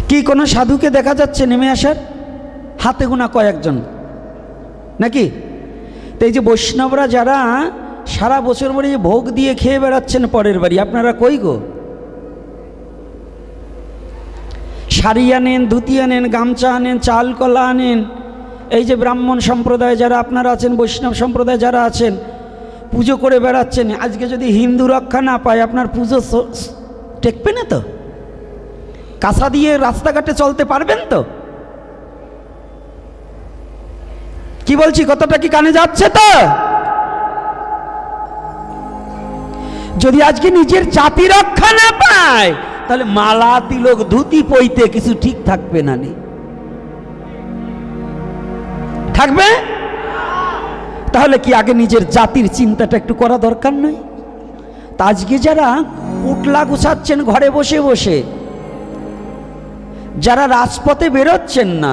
কি কোনো সাধুকে দেখা যাচ্ছে নেমে আসার? হাতে গোনা কয়েকজন নাকি? তো এই যে বৈষ্ণবরা যারা সারা বছর ভরে ভোগ দিয়ে খেয়ে বেড়াচ্ছেন পরের বাড়ি, আপনারা কই গো? শাড়ি আনেন, ধুতি আনেন, গামছা আনেন, চাল কলা আনেন। এই যে ব্রাহ্মণ সম্প্রদায় যারা আপনারা আছেন, বৈষ্ণব সম্প্রদায় যারা আছেন, পুজো করে বেড়াচ্ছেন। আজকে যদি হিন্দু রক্ষা না পায়, আপনার পুজো টেকবে না তো? কাঁসা দিয়ে রাস্তাঘাটে চলতে পারবেন তো? কি বলছি, কতটা কি কানে যাচ্ছে? তো যদি আজকে নিজের জাতি রক্ষা না পায়, তাহলে মালা তিলক ধুতি পইতে কিছু ঠিক থাকবে না? থাকবে? তাহলে কি আগে নিজের জাতির চিন্তাটা একটু করা দরকার নয়? তা আজকে যারা উটলা গুছাচ্ছেন ঘরে বসে বসে, যারা রাজপথে বেরোচ্ছেন না,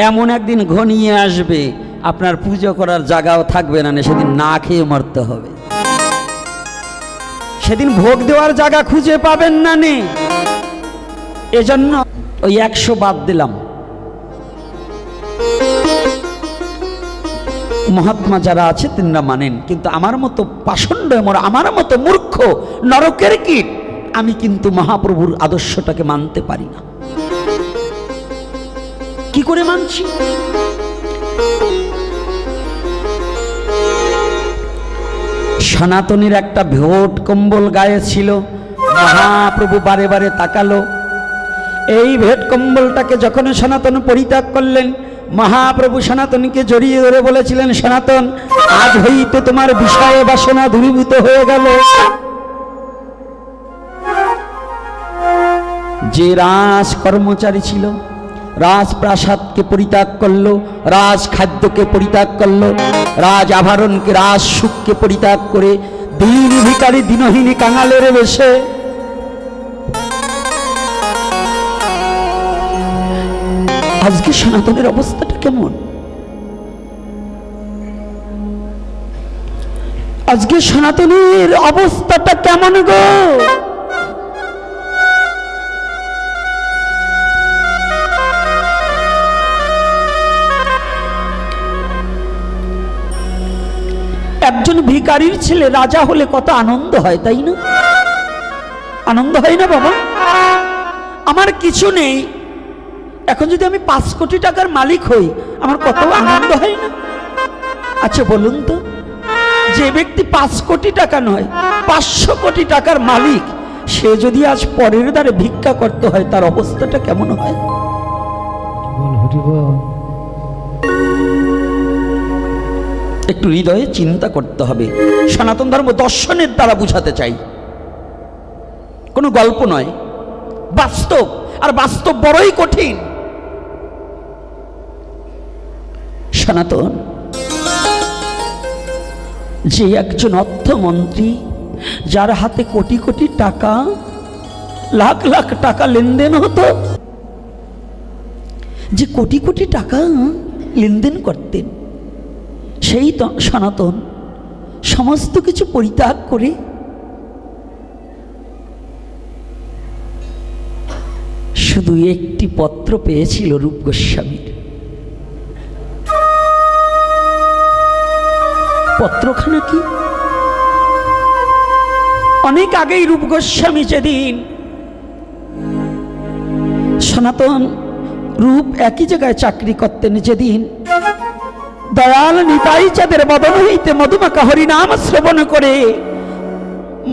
এমন একদিন ঘনিয়ে আসবে আপনার পুজো করার জায়গাও থাকবে না, সেদিন না খেয়ে মরতে হবে। সেদিন ভোগ দেওয়ার জায়গা খুঁজে পাবেন না। এজন্য ওই 100 বাদ দিলাম। মহাত্মা যারা আছে তিনরা মানেন, কিন্তু আমার মতো পাষণ্ড, আমার মতো মূর্খ নরকের কীট আমি কিন্তু মহাপ্রভুর আদর্শটাকে মানতে পারি না। কি করে মানছি? সনাতনীর একটা ভোট কম্বল গায়ে ছিল, মহাপ্রভু বারে বারে তাকালো। এই ভেট কম্বলটাকে যখন সনাতন পরিত্যাগ করলেন, মহাপ্রভু সনাতনীকে জড়িয়ে ধরে বলেছিলেন, সনাতন, আজ হইতে তোমার বিষয়ে বাসনা দূরীভূত হয়ে গেল। যে রাজ কর্মচারী ছিল, রাজপ্রাসাদকে পরিত্যাগ করলো, রাজ খাদ্যকে পরিত্যাগ করলো, রাজ আভরণকে, রাজ সুখকে পরিত্যাগ করে দীন ভিখারি দিনহীনী কাঙালের বেশে আজকে সনাতনের অবস্থাটা কেমন? আজকে সনাতনের অবস্থাটা কেমন গো? একজন ভিখারির ছেলে রাজা হলে কত আনন্দ হয়, তাই না? আনন্দ হয় না বাবা? আমার কিছু নেই, এখন যদি আমি 5 কোটি টাকার মালিক হই, আমার কত আনন্দ হয় না? আচ্ছা বলুন তো, যে ব্যক্তি 5 কোটি টাকা নয় 500 কোটি টাকার মালিক, সে যদি আজ পরের দ্বারে ভিক্ষা করতে হয়, তার অবস্থাটা কেমন হয়? একটু হৃদয়ে চিন্তা করতে হবে। সনাতন ধর্ম দর্শনের দ্বারা বুঝাতে চাই, কোনো গল্প নয়, বাস্তব। আর বাস্তব বড়ই কঠিন। সনাতন যে একজন অর্থমন্ত্রী, যার হাতে কোটি কোটি টাকা, লাখ লাখ টাকা লেনদেন হতো, যে কোটি কোটি টাকা লেনদেন করতেন, সেই সনাতন সমস্ত কিছু পরিত্যাগ করে শুধু একটি পত্র পেয়েছিল রূপ গোস্বামীর। পত্রখানা কি? অনেক আগেই রূপ গোস্বামী যেদিন, সনাতন রূপ একই জায়গায় চাকরি করতেন, যেদিন দয়াল নিতাই চাঁদের বদন হইতে মধুমাখা হরিনাম শ্রবণ করে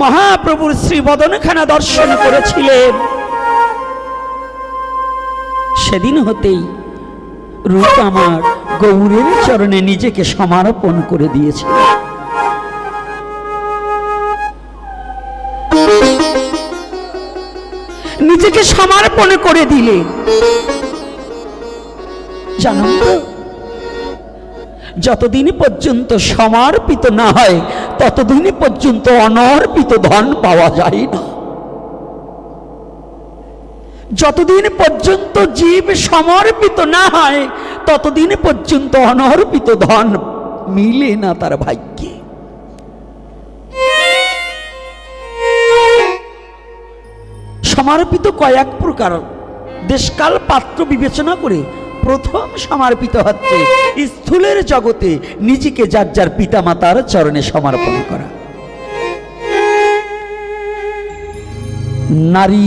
মহাপ্রভুর শ্রী বদনখানা দর্শন করেছিলেন, সেদিন হতেই রূপ আমার গৌরের চরণে নিজেকে সমর্পণ করে দিয়েছে। নিজেকে সমর্পণ করে দিলে, জানো তো, যতদিন পর্যন্ত সমর্পিত না হয় ততদিন পর্যন্ত অনর্পিত ধন পাওয়া যায় না। যতদিন পর্যন্ত জীব সমর্পিত না হয় ততদিন পর্যন্ত অনর্পিত ধন মিলে না তার ভাগ্যে। সমর্পিত কয়েক প্রকার, দেশকাল পাত্র বিবেচনা করে প্রথম সমর্পিত হচ্ছে স্থূলের জগতে নিজেকে যার যার পিতামাতার চরণে সমর্পণ করা। নারী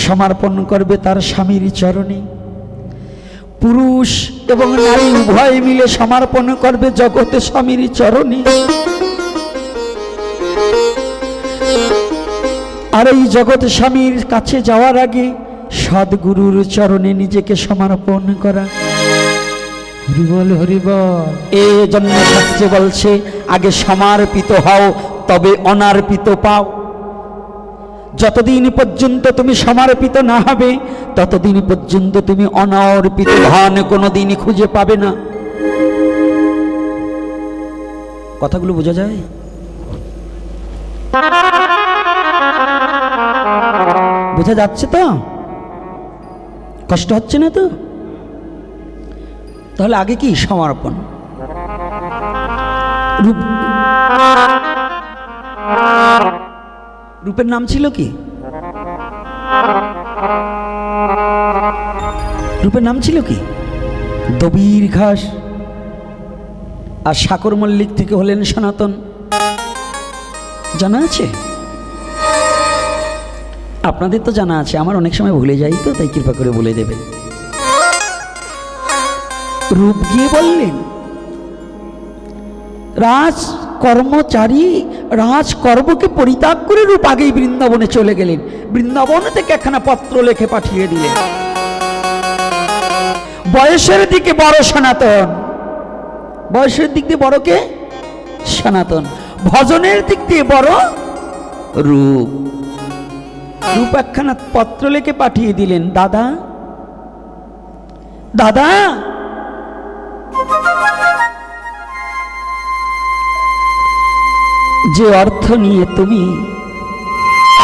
সমর্পণ করবে তার স্বামীর চরণে, পুরুষ এবং নারী উভয় মিলে সমর্পণ করবে জগতে স্বামীর চরণে। আর এই জগৎ স্বামীর কাছে যাওয়ার আগে সদ্গুরুর চরণে নিজেকে সমর্পণ করা। হরিবল হরিবল। এই জন্য শাস্ত্রে বলছে আগে সমর্পিত হও তবে অনার্পিত পাও। যতদিন পর্যন্ত তুমি সমর্পিত না হবে ততদিন পর্যন্ত তুমি অনার্পিত ধন কোনোদিনই খুঁজে পাবে না। কথাগুলো বোঝা যায়? বোঝা যাচ্ছে তো? কষ্ট হচ্ছে না তো? তাহলে আগে কি সমর্পণ। রূপের নাম ছিল কি? রূপের নাম ছিল কি? দবির ঘাস। আর সাকর মল্লিক থেকে হলেন সনাতন। জানা আছে? আপনাদের তো জানা আছে, আমার অনেক সময় ভুলে যাই তো, তাই কৃপা করে বলে দেবেন। রূপ গিয়ে বললেন রাজকর্মচারী রাজকর্মকে পরিত্যাগ করে রূপ আগেই বৃন্দাবনে চলে গেলেন। বৃন্দাবন থেকে একখানা পত্র লিখে পাঠিয়ে দিলেন। বয়সের দিকে বড় সনাতন, বয়সের দিক দিয়ে বড় কে? সনাতন। ভজনের দিক দিয়ে বড় রূপ। রূপ একখানা পত্র লিখে পাঠিয়ে দিলেন, দাদা দাদা যে অর্থ নিয়ে তুমি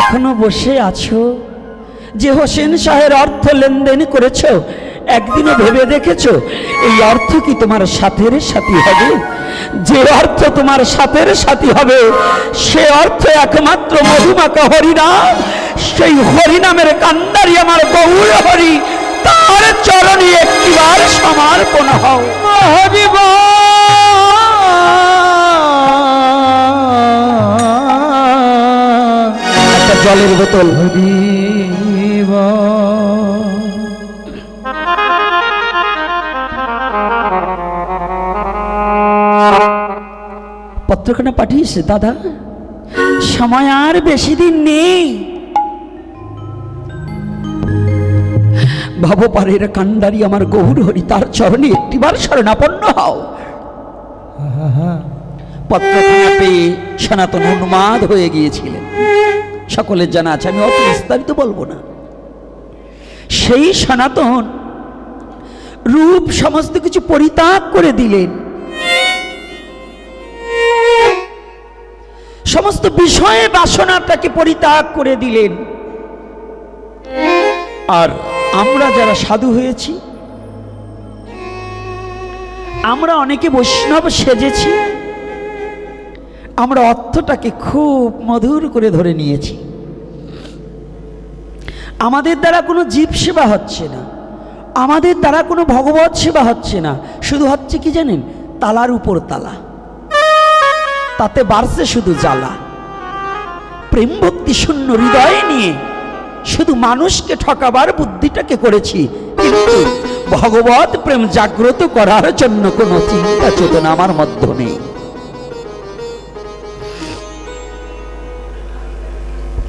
এখনো বসে আছো, যে হোসেন শাহের অর্থ লেনদেন করেছো, একদিনও ভেবে দেখেছো এই অর্থ কি তোমার সাথের সাথী হবে? যে অর্থ তোমার সাথের সাথী হবে সে অর্থ একমাত্র মধুমাকা হরিনাম। সেই হরিনামের কান্ডারি আমার গৌর হরি, তার চরণে একটিবার সমর্পণ হও। হরিব একটা জলের বোতল। হরিব পত্রখানা পাঠিয়েছে, দাদা সময় আর বেশি দিন নেই। ভবপারের কান্ডারি আমার গৌর হরি, তার চরণে একটিবার শরণাপন্ন হও। পত্রখানা পেয়ে সনাতন উন্মাদ হয়ে গিয়েছিলেন, সকলের জানা আছে, আমি অত বিস্তারিত বলবো না। সেই সনাতন রূপ সমস্ত কিছু পরিত্যাগ করে দিলেন, সমস্ত বিষয়ে বাসনাটাকে পরিত্যাগ করে দিলেন। আর আমরা যারা সাধু হয়েছি, আমরা অনেকে বৈষ্ণব সেজেছি, আমরা অর্থটাকে খুব মধুর করে ধরে নিয়েছি। আমাদের দ্বারা কোনো জীব সেবা হচ্ছে না, আমাদের দ্বারা কোনো ভগবত সেবা হচ্ছে না, শুধু হচ্ছে কি জানেন? তালার উপর তালা, তাতে বাড়ছে শুধু জ্বালা। প্রেম ভক্তি শূন্য হৃদয় নিয়ে শুধু মানুষকে ঠকাবার বুদ্ধিটাকে করেছি, কিন্তু ভগবত প্রেম জাগ্রত করার জন্য কোনো চিন্তা চেতনা আমার মধ্যে নেই।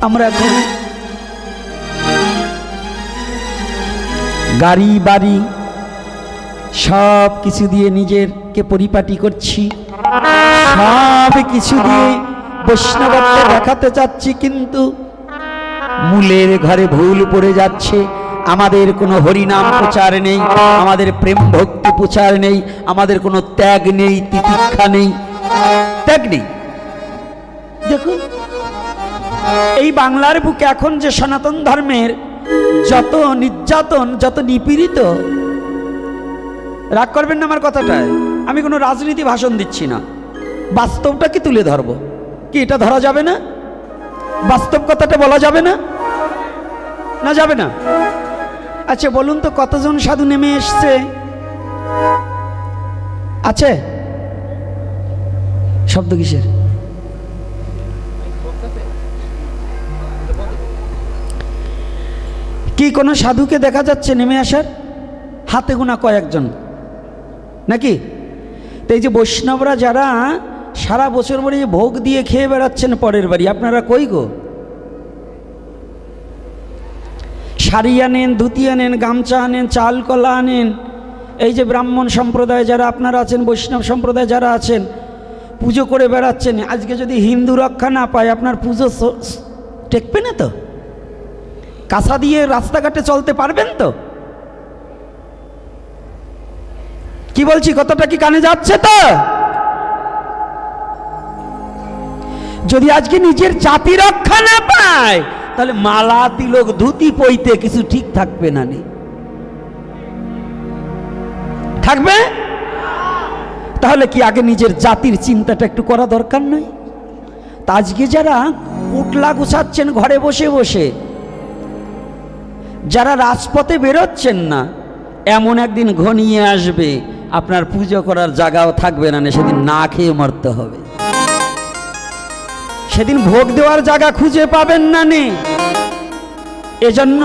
আমরা এখন গাড়ি বাড়ি সব কিছু দিয়ে নিজেরকে পরিপাটি করছি, সব কিছু দিয়ে বৈষ্ণবত্ব দেখাতে চাচ্ছি, কিন্তু মূলের ঘরে ভুল পড়ে যাচ্ছে। আমাদের কোনো হরিনাম প্রচার নেই, আমাদের প্রেম ভক্তি প্রচার নেই, আমাদের কোনো ত্যাগ নেই, তিতিক্ষা নেই, ত্যাগ নেই। দেখুন এই বাংলার বুকে এখন যে সনাতন ধর্মের যত নির্যাতন, যত নিপীড়িত, রাগ করবেন না আমার কথাটায়, আমি কোনো রাজনীতি ভাষণ দিচ্ছি না, বাস্তবটাকে তুলে ধরবো। কি এটা ধরা যাবে না? বাস্তব কথাটা বলা যাবে না? না যাবে না? আচ্ছা বলুন তো কতজন সাধু নেমে এসছে? আছে? শব্দ কিসের? কি কোনো সাধুকে দেখা যাচ্ছে নেমে আসার? হাতে গোনা কয়েকজন নাকি? তো এই যে বৈষ্ণবরা যারা সারা বছর ভরে ভোগ দিয়ে খেয়ে বেড়াচ্ছেন পরের বাড়ি, আপনারা কই গো? শাড়ি আনেন, ধুতি আনেন, গামছা আনেন, চাল কলা আনেন। এই যে ব্রাহ্মণ সম্প্রদায় যারা আপনারা আছেন, বৈষ্ণব সম্প্রদায় যারা আছেন, পুজো করে বেড়াচ্ছেন। আজকে যদি হিন্দু রক্ষা না পায় আপনার পুজো টেকবে না তো? কাঁসা দিয়ে রাস্তাঘাটে চলতে পারবেন তো? কি বলছি, কতটা কি কানে যাচ্ছে তো? যদি আজকে নিজের জাতি রক্ষা না পায় তাহলে মালা তিলক ধুতি পইতে কিছু ঠিক থাকবে না, নি থাকবে? তাহলে কি আগে নিজের জাতির চিন্তাটা একটু করা দরকার নয়? তা আজকে যারা উটলা গুছাচ্ছেন ঘরে বসে বসে, যারা রাজপথে বেরোচ্ছেন না, এমন একদিন ঘনিয়ে আসবে আপনার পুজো করার জায়গাও থাকবে না, সেদিন না খেয়ে মরতে হবে। সেদিন ভোগ দেওয়ার জায়গা খুঁজে পাবেন না নে। এজন্য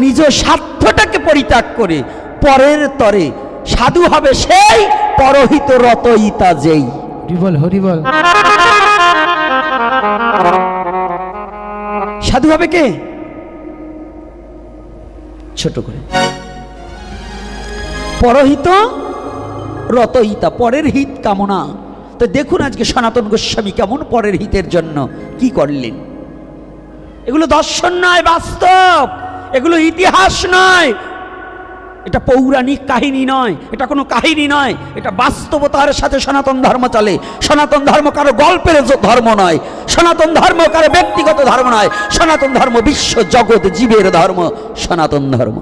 নিজ স্বার্থটাকে পরিত্যাগ করে পরের তরে সাধু হবে সেই, পরহিত রতইতা যেই। হরিবল হরিবল। সাধু হবে কে? ছোট করে পরহিত রতইতা, পরের হিত কামনা। তো দেখুন আজকে সনাতন গোস্বামী কেমন পরের হিতের জন্য কি করলেন। এগুলো দর্শন নয়, বাস্তব। এগুলো ইতিহাস নয়, এটা পৌরাণিক কাহিনী নয়, এটা কোনো কাহিনী নয়, এটা বাস্তবতার সাথে সনাতন ধর্ম চলে। সনাতন ধর্ম কারো গল্পের ধর্ম নয়, সনাতন ধর্ম কারো ব্যক্তিগত ধর্ম নয়, সনাতন ধর্ম বিশ্ব জগৎ জীবের ধর্ম। সনাতন ধর্ম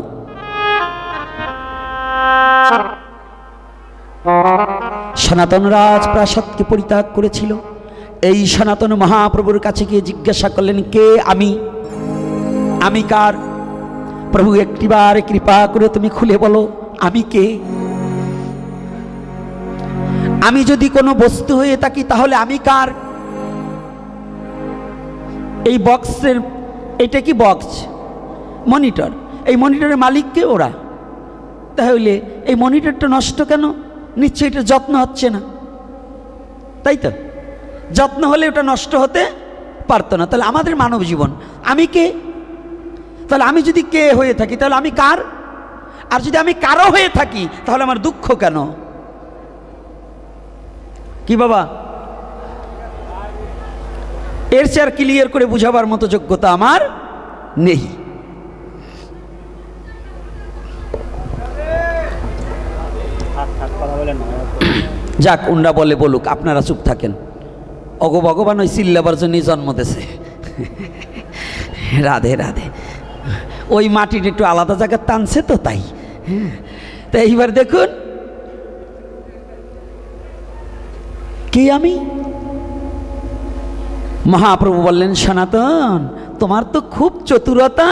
সনাতন রাজপ্রাসাদকে পরিত্যাগ করেছিল। এই সনাতন মহাপ্রভুর কাছে গিয়ে জিজ্ঞাসা করলেন, কে আমি? আমি কার? প্রভু একটিবার কৃপা করে তুমি খুলে বলো আমি কে? আমি যদি কোনো বস্তু হয়ে থাকি তাহলে আমি কার? এই বক্সের, এটা কি বক্স? মনিটর। এই মনিটরের মালিক কে? ওরা। তাহলে এই মনিটরটা নষ্ট কেন? নিশ্চয়ই এটা যত্ন হচ্ছে না, তাই তো? যত্ন হলে ওটা নষ্ট হতে পারতো না। তাহলে আমাদের মানব জীবন, আমি কে? তাহলে আমি যদি কে হয়ে থাকি তাহলে আমি কার? আর যদি আমি কারো হয়ে থাকি তাহলে আমার দুঃখ কেন? কি বাবা, এর চেয়ে আর ক্লিয়ার করে বুঝাবার মতো যোগ্যতা আমার নেই। যাক, উন্ডা বলে বলুক, আপনারা চুপ থাকেন। অগো ভগবান ওই চিল্লাবার জন্যই জন্ম দিয়েছে। রাধে রাধে। ওই মাটির একটু আলাদা জায়গায় টানছে তো, তাই। তো এইবার দেখুন, কি আমি? মহাপ্রভু বললেন, সনাতন তোমার তো খুব চতুরতা,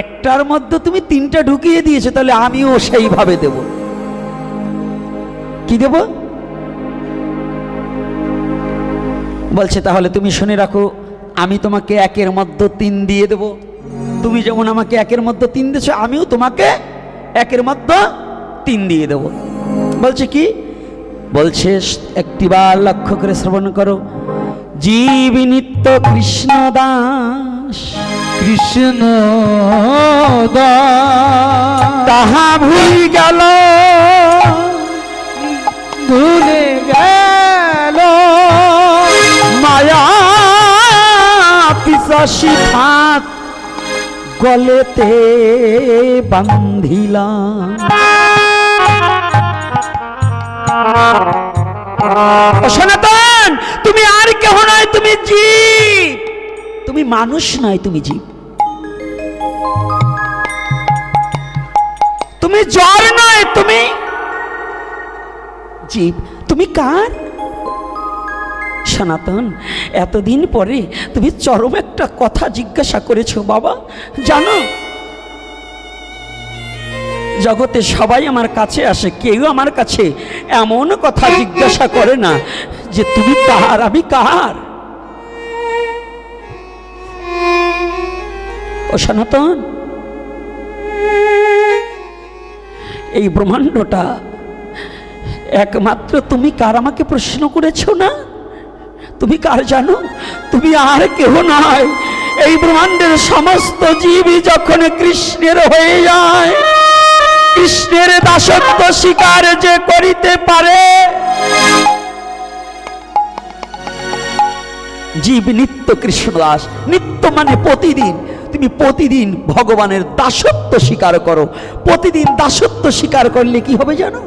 একটার মধ্যে তুমি তিনটা ঢুকিয়ে দিয়েছো, তাহলে আমিও সেইভাবে দেব। কি দেব? বলছে, তাহলে তুমি শুনে রাখো, আমি তোমাকে একের মধ্যে 3 দিয়ে দেব। তুমি যেমন আমাকে একের মধ্যে 3 দিয়েছো, আমিও তোমাকে একের মধ্যে 3 দিয়ে দেব। বলছে কি? বলছে, একটিবার লক্ষ্য করে শ্রবণ করো। জীব নিত্য কৃষ্ণ দাস, কৃষ্ণ দাস তাহা ভুল গেল, ভুলে গেল মায়া পিশাচি ফাঁদ গলেতে বান্ধিলাম। সনাতন তুমি আর কেহ নয়, তুমি জীব। তুমি মানুষ নয়, তুমি জীব। তুমি জ্বর নয়, তুমি জীব। তুমি কার? সনাতন, এতদিন পরে তুমি চরম একটা কথা জিজ্ঞাসা করেছো বাবা। জানো, জগতে সবাই আমার কাছে আসে, কেউ আমার কাছে এমন কথা জিজ্ঞাসা করে না যে তুমি কার, আমি কার। ও সনাতন, এই ব্রহ্মাণ্ডটা একমাত্র তুমি কার আমাকে প্রশ্ন করেছো না? তুমি কার জানো? তুমি আর কেহ নয়। এই ব্রহ্মাণ্ডের সমস্ত জীবই যখন কৃষ্ণের হয়ে যায়, কৃষ্ণের দাসত্ব স্বীকার যে করিতে পারে, জীব নিত্য কৃষ্ণ দাস। নিত্য মানে প্রতিদিন। তুমি প্রতিদিন ভগবানের দাসত্ব স্বীকার করো। প্রতিদিন দাসত্ব স্বীকার করলে কি হবে জানো?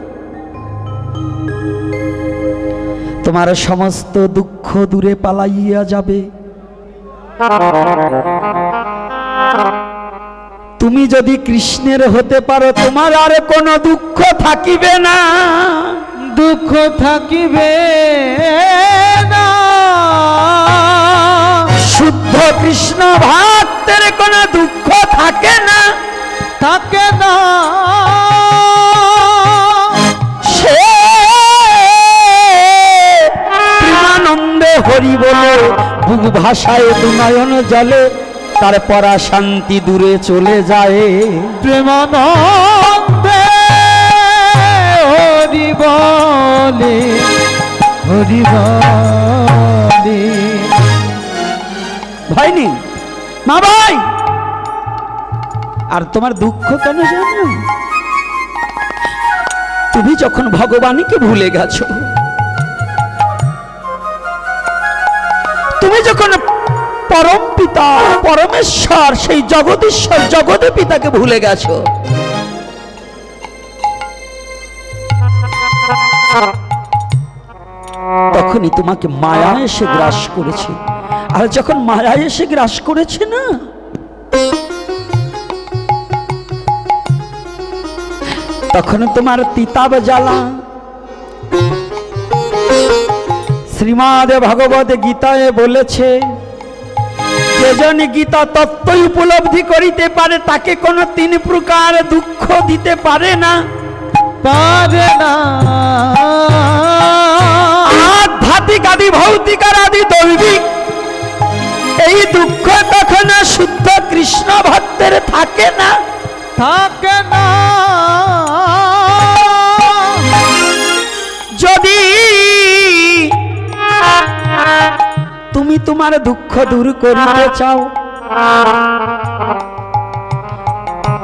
তোমার সমস্ত দুঃখ দূরে পালাইয়া যাবে। তুমি যদি কৃষ্ণের হতে পারো, তোমার আর কোনো দুঃখ থাকিবে না। দুঃখ থাকিবে না। শুদ্ধ কৃষ্ণ ভক্তের কোনো দুঃখ থাকে না, থাকে না। সে প্রেমানন্দে হরি বলে বুক ভাষায় দুনয়ন জলে, তার পরা শান্তি দূরে চলে যায়। প্রেমানন্দে হরি বলে, হরি বলে। ভয় নেই মা ভাই। আর তোমার দুঃখ কেন জানো? তুমি যখন ভগবানকে ভুলে গেছো, তুমি যখন পরম পিতা পরমেশ্বর সেই জগদীশ্বর জগতে পিতাকে ভুলে গেছো, তখনই তোমাকে মায়া এসে গ্রাস করেছে। আর যখন মায়া এসে গ্রাস করেছে না, তখন তোমার তিতাব জ্বালা। শ্রীমদ্ ভগবত গীতায় বলেছে, যে জন গীতা তত্ত্বই উপলব্ধি করিতে পারে, তাকে কোনো তিন প্রকার দুঃখ দিতে পারে না। পারে না। আধ্যাত্মিক আদি ভৌতিক আর আদি দৈবিক, এই দুঃখ তখন শুদ্ধ কৃষ্ণ ভক্তের থাকে না, থাকে না। যদি তুমি তোমার দুঃখ দূর করিতে চাও,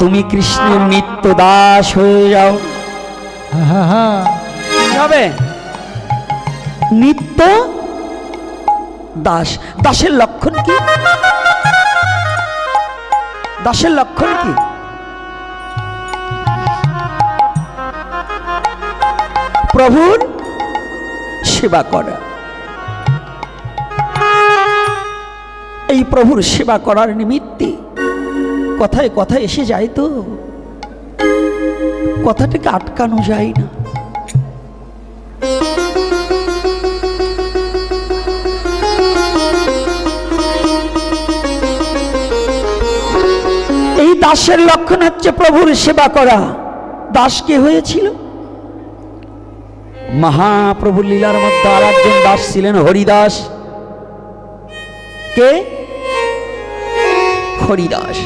তুমি কৃষ্ণের নিত্য দাস হয়ে যাও। হবে নিত্য দাস। দাসের লক্ষণ কি? দাসের লক্ষণ কি? প্রভুর সেবা করা। এই প্রভুর সেবা করার নিমিত্তে কথায় কথায় এসে যায়, তো কথাটাকে আটকানো যায় না। এই দাসের লক্ষণ হচ্ছে প্রভুর সেবা করা। দাস কে হয়েছিল? মহাপ্রভু লীলার মধ্যে আর একজন দাস ছিলেন, হরিদাস। কে? হরিদাস।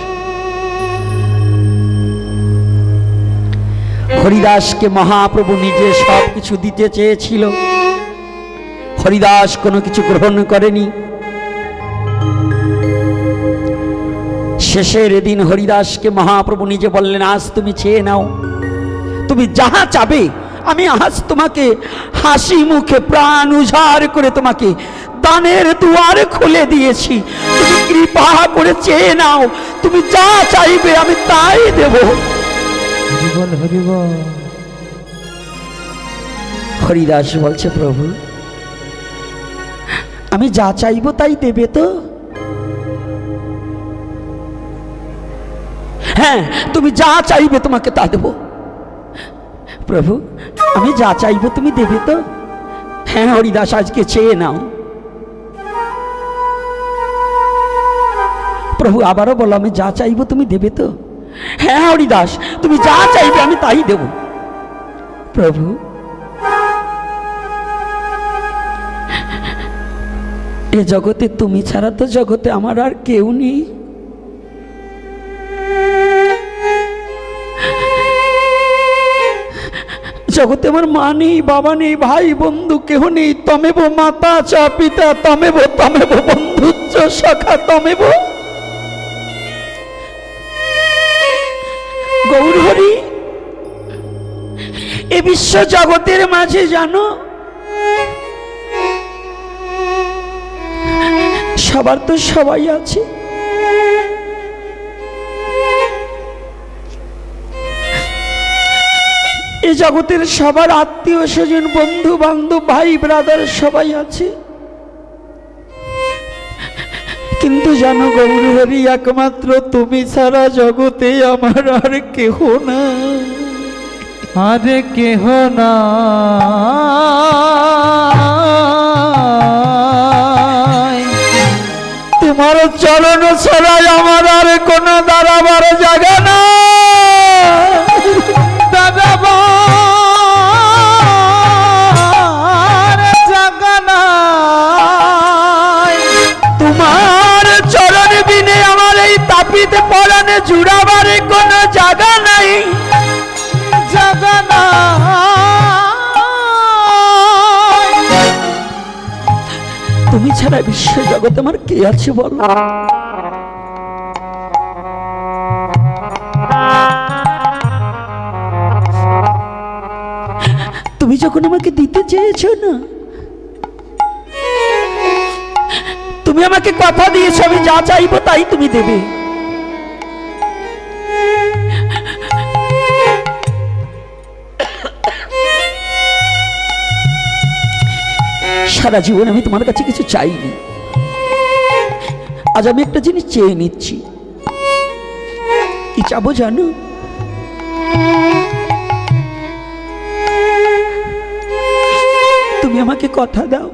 হরিদাসকে মহাপ্রভু নিজে সব কিছু দিতে চেয়েছিল, হরিদাস কোনো কিছু গ্রহণ করেনি। শেষের দিন হরিদাসকে মহাপ্রভু নিজে বললেন, আজ তুমি চেয়ে নাও, তুমি যাহা চাবে আমি আজ তোমাকে হাসি মুখে প্রাণ উজাড় করে তোমাকে দানের দুয়ার খুলে দিয়েছি, তুমি কৃপা করে চেয়ে নাও, তুমি যা চাইবে আমি তাই দেব। হরিবল হরিবল। হরিদাস বলছে, প্রভু আমি যা চাইবো তাই দেবে তো? হ্যাঁ, তুমি যা চাইবে তোমাকে তা দেব। প্রভু আমি যা চাইবো তুমি দেবে তো? হ্যাঁ হরিদাস, আজকে চেয়ে নাও। প্রভু আবারও বলো, আমি যা চাইবো তুমি দেবে তো? হ্যাঁ হরিদাস, তুমি যা চাইবে আমি তাই দেব। প্রভু, এ জগতে তুমি ছাড়া তো জগতে আমার আর কেউ নেই। জগতে আমার মা নেই, বাবা নেই, ভাই বন্ধু কেহ নেই। তমেব মাতা চ পিতা, তমেব তমেব বন্ধু চ সখা তমেব। গৌরহরি, এ বিশ্ব জগতের মাঝে জানো সবার তো সবাই আছে, এ জগতের সবার আত্মীয় স্বজন বন্ধু বান্ধব ভাই ব্রাদার সবাই আছে। কিন্তু জানো গৌরহরি, একমাত্র তুমি ছাড়া জগতে আমার আর কেহ না। আরে কেহ না, তোমার চরণ ছাড়াই আমার আর কোন দাঁড়াবার জায়গা না। তোমার চরণ বিনে আমার এই তাপিত পরাণে জুড়াবার কোন জায়গা নাই, জায়গা না। তুমি ছাড়া বিশ্ব জগতে আমার কে আছে বল? তুমি যখন আমাকে দিতে চেয়েছ না, তুমি আমাকে কথা দিয়েছো আমি যা চাইবো তাই তুমি দেবে। সারা জীবন আমি তোমার কাছে কিছু চাইনি, আজ আমি একটা জিনিস চেয়ে নিচ্ছি। কি চাবো জানো? তুমি আমাকে কথা দাও,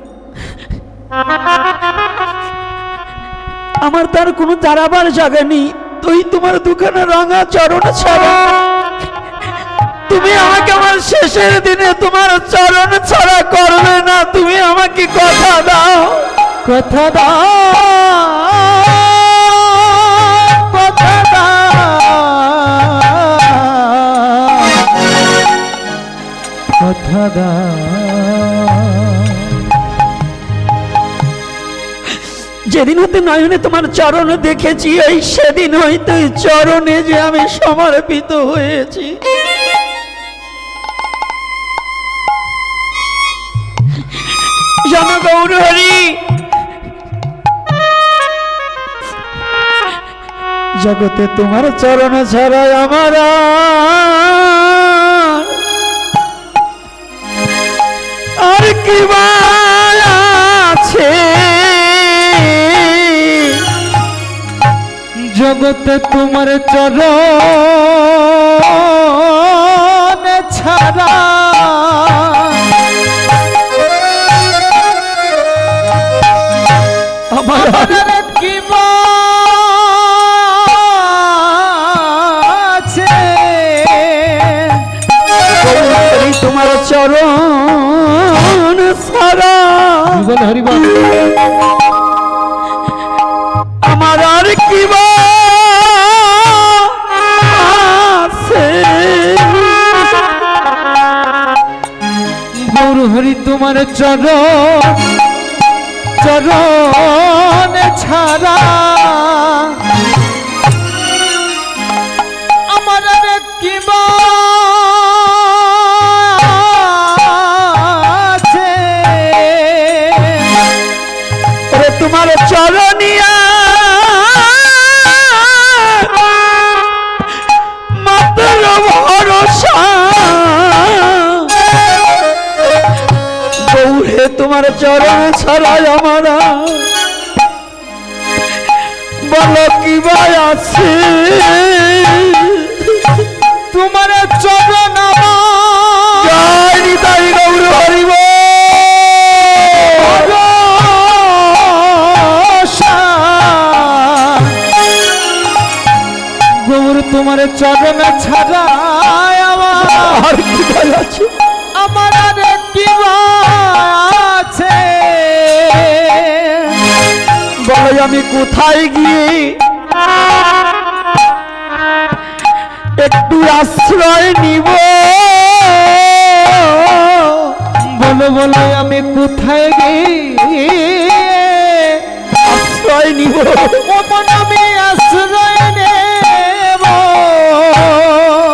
আমার তার কোনো দাঁড়াবার জায়গা নেই। তুই তোমার দুখানা রাঙা চরণ ছাড়া, তুমি আমাকে আমার শেষের দিনে তোমার চরণ ছাড়া করবে না। তুমি আমাকে কথা দাও, কথা দাও, কথা দাও, কথা দাও। যেদিন হতে নয়নে তোমার চরণ দেখেছি, এই সেদিন হইতে চরণে যে আমি সমর্পিত হয়েছি। জানো গৌরহরি, জগতে তোমার চরণ ছাড়াই আমার আর কি আছে? জগতে তোমার চরণ ছাড়া আমার কি আছে? তোমার চরণ ছাড়া হরিবল আমার আর কি আছে? গৌরহরি, তোমার চরণ চরণ ছাড়া আমার আর কি আছে? ওরে তোমার চরণিয়া মাত্র ভরসা। গৌরে তোমার চরণ ছাড়াই আমার বলো কি ভাই আছে? তোমার চরণ জয় নিতাই গৌর হরিব। গৌর তোমার চরণ ছাড়া আর কি ভয় আছে? আমার আর কি আছে? বলো আমি কোথায় গিয়ে একটু আশ্রয় নিব? বলো বলো আমি কোথায় গিয়ে আশ্রয় নিব? ও মন আমি আশ্রয় নেব।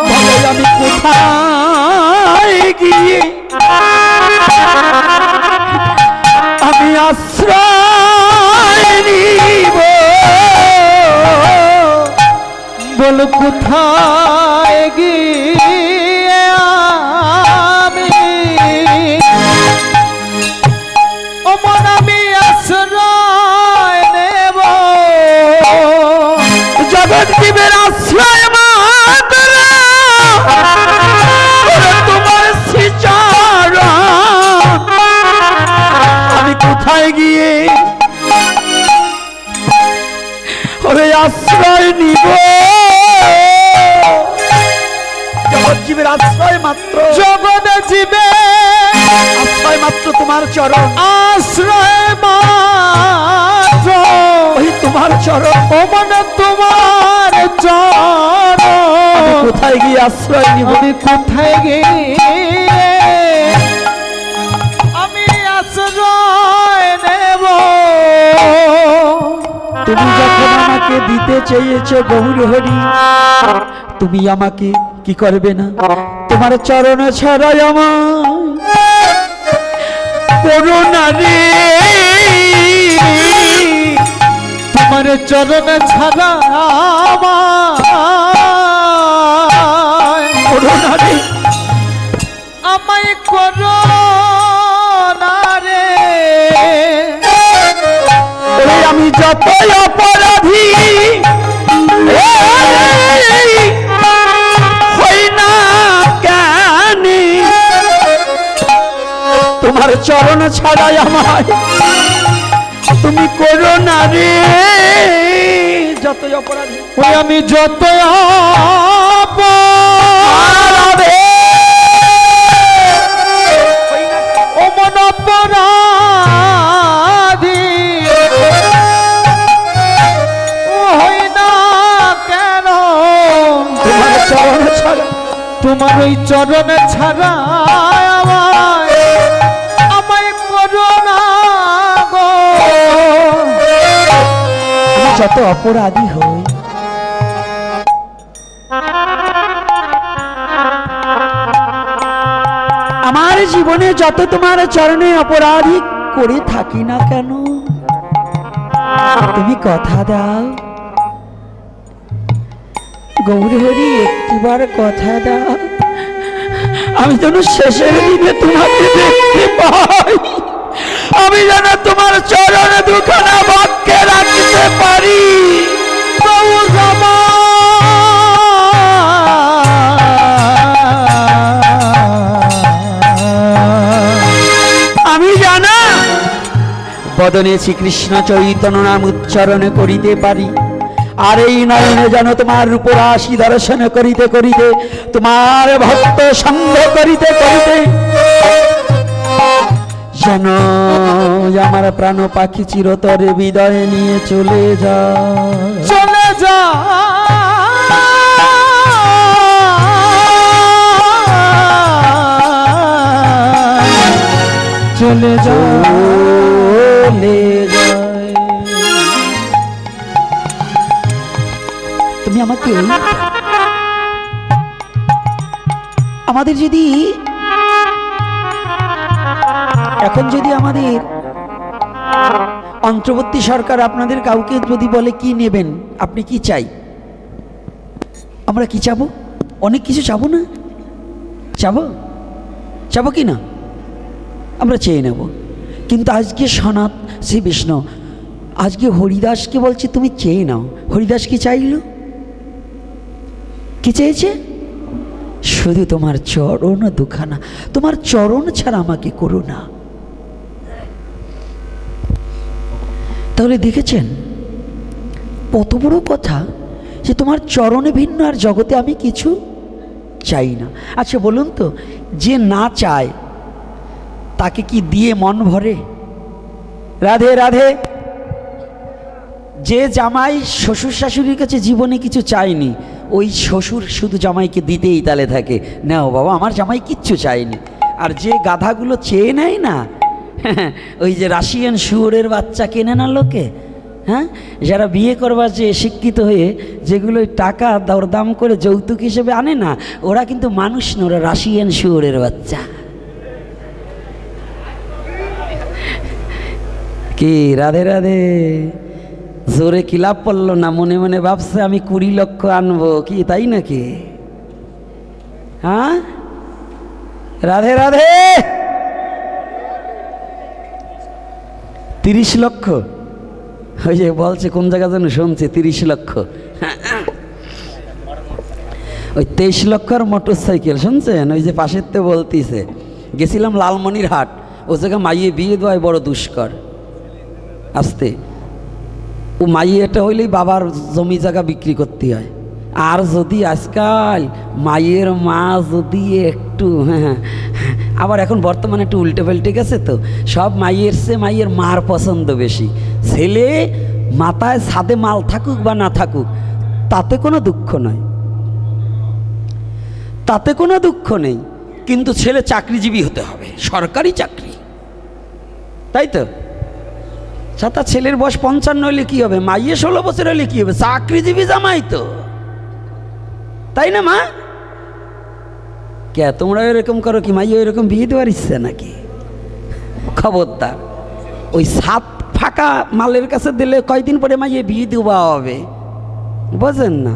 বলো আমি কোথায় গিয়ে আমি আশ্রয় নিব? বলো কোথায় গিয়ে আমি ও মন আমি আশ্রয় নেব। জগৎ জীবের আশ্রয় মাত্র তোমার শ্রীচরণ। আমি কোথায় গিয়ে ওরে আশ্রয় নিব? জগৎ জীবের আশ্রয় মাত্র, জগৎ জীবে আশ্রয় মাত্র তোমার চরণ, আশ্রয় মাত্র ওই তোমার চরণ। ও মন তোমার চরণ। আমি কোথায় গিয়ে আশ্রয় নিব? আমি কোথায় গিয়ে আমি আশ্রয় নেব? তুমি যখন আমাকে দিতে চেয়েছো গৌর হরি, তুমি আমাকে কি করবে না? তোমার চরণ ছাড়াই আমার করুণা রে, তোমার চরণ ছাড়া করুণা রে। আমায় করো না রে। ওরে আমি যতই অপরাধী হই না কেন, তোমার চরণ ছাড়াই আমায় তুমি করো না রে। যতই অপরাধী ওই আমি যত অপরাধী ও মন অপরাধী হই না কেন? তোমার চরণ ছাড়া, তোমার ওই চরণ ছাড়া আমায় করো না গো। আমি যত অপরাধী হই, আমার জীবনে যত তোমার চরণে অপরাধী করে থাকি না কেন, তুমি কথা দাও গৌরহরি, একটিবার কথা দাও, আমি যেন শেষের দিনে তোমাকে দেখতে পাই, আমি যেন তোমার চরণে দুখানা বাক্যে রাখতে পারি। আমি জানা বদনে শ্রীকৃষ্ণ চৈতন্য নাম উচ্চারণ করিতে পারি, আর এই নয়নে যেন তোমার রূপরাশি দর্শন করিতে করিতে, তোমার ভক্ত সঙ্গ করিতে করিতে যেন আমার প্রাণ পাখি চিরতরে বিদায় নিয়ে চলে যা, চলে যা। চলে যা, চলে যায়। তুমি আমাকে আমাদের যদি এখন যদি আমাদের অন্তর্বর্তী সরকার আপনাদের কাউকে যদি বলে কি নেবেন, আপনি কি চাই, আমরা কি চাবো? অনেক কিছু চাবো না? চাবো কি না? আমরা চেয়ে নেব। কিন্তু আজকে সনাত শ্রী বিষ্ণু, আজকে হরিদাসকে বলছে তুমি চেয়ে নাও। হরিদাস কি চাইল? কি চেয়েছে? শুধু তোমার চরণ দুখানা, তোমার চরণ ছাড়া আমাকে করো না। তাহলে দেখেছেন কত বড় কথা, যে তোমার চরণে ভিন্ন আর জগতে আমি কিছু চাই না। আচ্ছা বলুন তো, যে না চায় তাকে কি দিয়ে মন ভরে? রাধে রাধে। যে জামাই শ্বশুর শাশুড়ির কাছে জীবনে কিছু চায়নি, ওই শ্বশুর শুধু জামাইকে দিতেই তালে থাকে, নাও বাবা আমার জামাই কিচ্ছু চায়নি। আর যে গাধাগুলো চেয়ে নেয় না, ওই যে রাশিয়ান শুয়োরের বাচ্চা কেনে না লোকে, হ্যাঁ, যারা বিয়ে করবার যে শিক্ষিত হয়ে যেগুলো টাকা দরদাম করে যৌতুক হিসেবে আনে না, ওরা কিন্তু মানুষ না, ওরা রাশিয়ান শুয়োরের বাচ্চা। কি রাধে রাধে। জোরে কিলাপ পড়লো না, মনে মনে ভাবছে আমি 20 লক্ষ আনবো, কি তাই নাকি? হ্যাঁ, রাধে রাধে। 30 লক্ষ, ওই যে বলছে কোন জায়গা যেন শুনছে 30 লক্ষ, ওই 23 লক্ষর মোটর সাইকেল শুনছেন? ওই যে পাশের তো বলতিছে, গেছিলাম লালমনির হাট, ও জায়গা মাইয়ে বিয়ে দেওয়ায় বড় দুষ্কর। আসতে ও মাইয়েটা হইলেই বাবার জমি জায়গা বিক্রি করতে হয়। আর যদি আজকাল মায়ের মা যদি একটু, হ্যাঁ, আবার এখন বর্তমানে একটু উল্টে পাল্টে গেছে তো, সব মাইয়ের চেয়ে মাইয়ের মার পছন্দ বেশি। ছেলে মাথায় ছাদে মাল থাকুক বা না থাকুক তাতে কোনো দুঃখ নয়, তাতে কোনো দুঃখ নেই, কিন্তু ছেলে চাকরিজীবী হতে হবে, সরকারি চাকরি, তাই তো? সাথে ছেলের বয়স 55 হলে কি হবে, মাইয়ে 16 বছর হলে কি হবে, চাকরিজীবী জামাই তো, তাই না মা? কে তোমরা এরকম করো কি? মাইয়ে এরকম বিয়ে দেওয়ার ইচ্ছে নাকি? খবরদার, ওই সাত ফাঁকা মালের কাছে দিলে কয়দিন পরে মাইয়ে বিয়ে দেওয়া হবে, বোঝেন না?